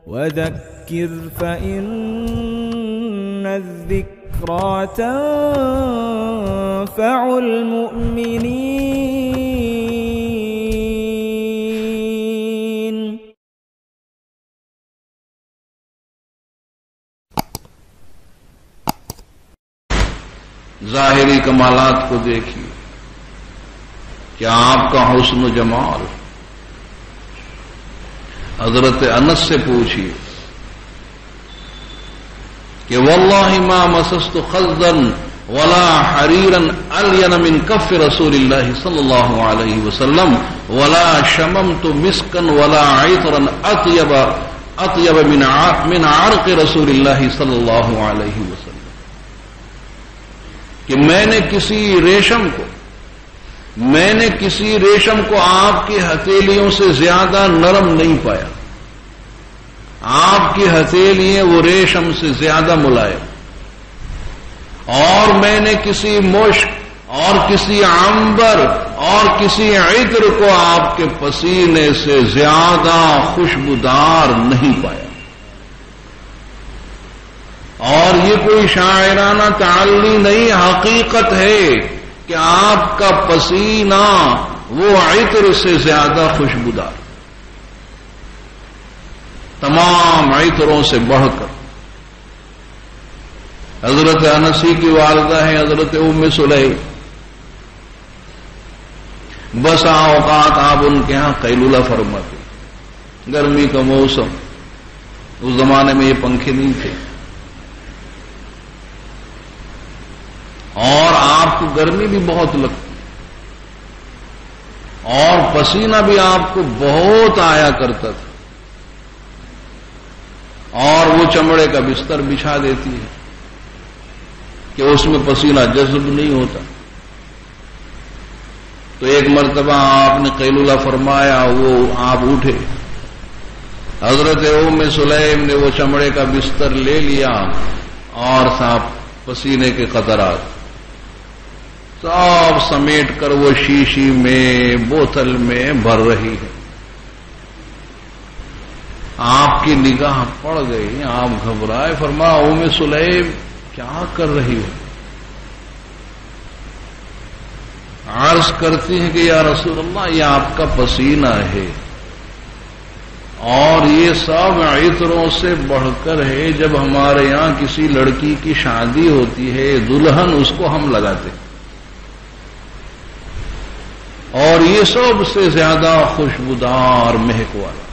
وذكر فإن الذكرى تنفع المؤمنين. ظاہری کمالات کو دیکھیے کہ آپ کا حسن و جمال. حضرت انس سے پوچھیے کہ واللہ ما مسست خزا ولا حریرا الین من کف رسول اللہ صلی اللہ علیہ وسلم ولا شممت مسکا ولا عطرا اطیب من عرق رسول اللہ صلی اللہ علیہ وسلم، کہ میں نے کسی ریشم کو آپ کی ہتھیلیوں سے زیادہ نرم نہیں پایا. آپ کی ہتھیلیاں وہ ریشم سے زیادہ ملائم، اور میں نے کسی مشک اور کسی عنبر اور کسی عطر کو آپ کے پسینے سے زیادہ خوشبودار نہیں پایا. اور یہ کوئی شاعرانہ تعلی نہیں، حقیقت ہے کہ آپ کا پسینہ وہ عطر سے زیادہ خوشبودار، تمام عطروں سے بڑھ کر. حضرت انسی کی والدہ ہیں حضرت ام سلیم. بسا اوقات آپ ان کے ہاں قیلولہ فرماتے. گرمی کا موسم، اس زمانے میں یہ پنکھے نہیں تھے، اور آپ کو گرمی بھی بہت لگتی اور پسینہ بھی آپ کو بہت آیا کرتا تھا، اور وہ چمڑے کا بستر بچھا دیتی ہے کہ اس میں پسینہ جذب نہیں ہوتا. تو ایک مرتبہ آپ نے قیلولہ فرمایا، وہ آپ اٹھے، حضرت ام سلیم نے وہ چمڑے کا بستر لے لیا اور صاحب پسینے کے قطرات سب سمیٹ کر وہ شیشی میں بوتل میں بھر رہی ہے. آپ کی نگاہ پڑ گئی، آپ گھبرائے، فرمایا ام سلیم کیا کر رہی ہو؟ عرض کرتی ہیں کہ یا رسول اللہ یہ آپ کا پسینہ ہے، اور یہ سب عطروں سے بڑھ کر ہے. جب ہمارے یہاں کسی لڑکی کی شادی ہوتی ہے، دلہن اس کو ہم لگاتے ہیں، اور یہ سب سے زیادہ خوشبودار مہک والا.